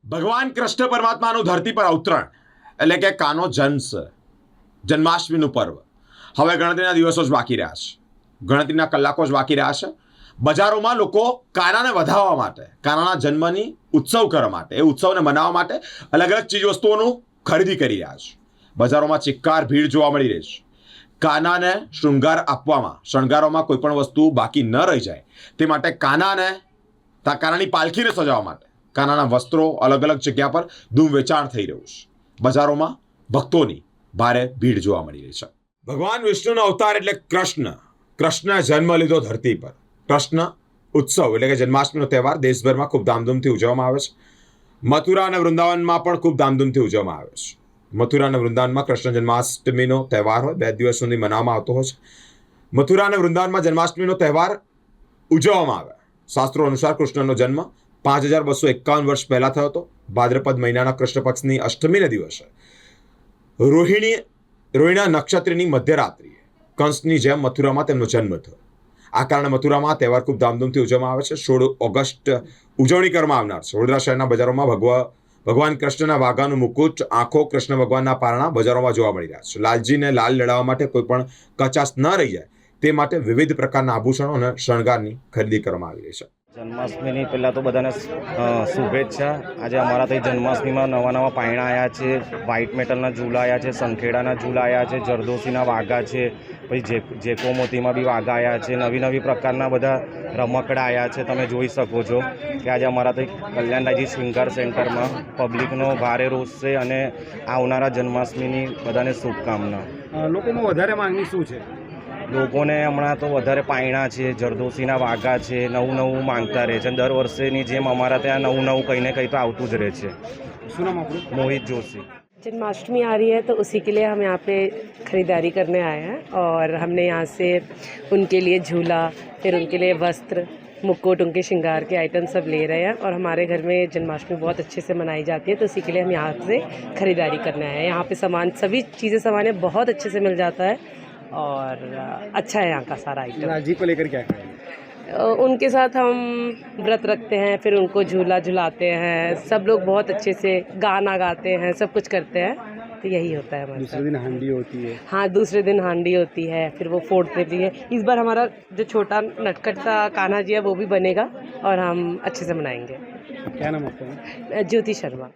ભગવાન કૃષ્ણ પરમાત્માનું ધરતી પર અવતરણ એટલે કે કાનો જન્મ, જન્માષ્ટમીનું પર્વ હવે ગણતરીના દિવસો જ બાકી રહ્યા છે, ગણતરીના કલાકો જ બાકી રહ્યા છે. બજારોમાં લોકો કાનાને વધાવવા માટે, કાનાના જન્મની ઉત્સવ કરવા માટે, એ ઉત્સવને મનાવવા માટે અલગ અલગ ચીજ વસ્તુઓનું ખરીદી કરી રહ્યા છે. બજારોમાં ચિક્કાર ભીડ જોવા મળી રહી છે. કાનાને શૃંગાર આપવામાં, શણગારોમાં કોઈ પણ વસ્તુ બાકી ન રહી જાય તે માટે કાનાની પાલખીને સજાવવા માટે કાનાના વસ્ત્રો અલગ અલગ જગ્યા પર ધૂમ વેચાણ થઈ રહ્યું છે. બજારોમાં ભક્તોની ભારે ભીડ જોવા મળી રહી છે. ભગવાન વિષ્ણુનો અવતાર એટલે કૃષ્ણ. કૃષ્ણ જન્મ લીધો ધરતી પર. કૃષ્ણ ઉત્સવ એટલે કે જન્માષ્ટમીનો તહેવાર દેશભરમાં ખૂબ ધામધૂમથી ઉજવવામાં આવે છે. મથુરા અને વૃંદાવનમાં પણ ખૂબ ધામધૂમથી ઉજવવામાં આવે છે. મથુરા અને વૃંદાવનમાં કૃષ્ણ જન્માષ્ટમીનો તહેવાર હોય, 2 દિવસ સુધી મનાવવામાં આવતો હોય છે. મથુરા અને વૃંદાવનમાં જન્માષ્ટમીનો તહેવાર ઉજવવામાં આવે. શાસ્ત્રો અનુસાર કૃષ્ણનો જન્મ 5251 વર્ષ પહેલા થયો હતો. ભાદ્રપદ મહિનાના કૃષ્ણ પક્ષની અષ્ટમીના દિવસે રોહિણી નક્ષત્રની મધ્યરાત્રિએ કંસની જેમ મથુરામાં તેમનો જન્મ થયો. આ કારણે મથુરામાં આ તહેવાર ખૂબ ધામધૂમથી ઉજવવામાં આવે છે. 16 ઓગસ્ટ ઉજવણી કરવામાં આવનાર છે. વડોદરા શહેરના બજારોમાં ભગવાન કૃષ્ણના વાઘાનું મુકુટ, આંખો, કૃષ્ણ ભગવાનના પારણા બજારોમાં જોવા મળી રહ્યા છે. લાલજીને લાલ લડાવવા માટે કોઈ પણ કચાશ ન રહી જાય તે માટે વિવિધ પ્રકારના આભૂષણો અને શણગારની ખરીદી કરવામાં આવી રહી છે. જન્માષ્ટમીની પહેલાં તો બધાને શુભેચ્છા. આજે અમારા ત્યાં જન્માષ્ટમીમાં નવા પાયણા આવ્યા છે, વ્હાઇટ મેટલના ઝૂલા આવ્યા છે, સંખેડાના ઝૂલા આવ્યા છે, જરદોશીના વાઘા છે, પછી જેકોમોતીમાં બી વાઘા આવ્યા છે, નવી પ્રકારના બધા રમકડા આવ્યા છે. તમે જોઈ શકો છો કે આજે અમારા ત્યાં કલ્યાણરાયજી શૃંગાર સેન્ટરમાં પબ્લિકનો ભારે રોષ છે અને આવનારા જન્માષ્ટમીની બધાને શુભકામના. લોકોમાં વધારે માંગણી શું છે? લોકોને હમણાં તો વધારે પાયણા છે, જરદોશીના વાઘા છે, નવું માંગતા રહે છે. દર વર્ષેની જેમ અમારા ત્યાં નવું કંઈ ને કંઈ તો આવતું જ રહે છે. શું નામ આપણું? મોહિત જોશી. जन्माष्टमी आ रही है तो उसी के लिए हम यहाँ पे ख़रीदारी करने आए हैं और हमने यहाँ से उनके लिए झूला, फिर उनके लिए वस्त्र, मुकुट, उनके श्रृंगार के आइटम सब ले रहे हैं और हमारे घर में जन्माष्टमी बहुत अच्छे से मनाई जाती है तो इसी के लिए हम यहाँ से ख़रीदारी करने आए हैं. यहाँ पे सभी चीज़ें सामान बहुत अच्छे से मिल जाता है और अच्छा है यहाँ का सारा आइटम. लालजी को लेकर क्या करेंगे? उनके साथ हम व्रत रखते हैं, फिर उनको झूला झुलाते हैं. सब लोग बहुत अच्छे से गाना गाते हैं, सब कुछ करते हैं. तो यही होता है हमारे दूसरे दिन हांडी होती है. हाँ, दूसरे दिन हांडी होती है, फिर वो फोड़ते भी है. इस बार हमारा जो छोटा नटखट सा कान्हा जी है वो भी बनेगा और हम अच्छे से मनाएंगे. क्या नाम आपका? ज्योति शर्मा.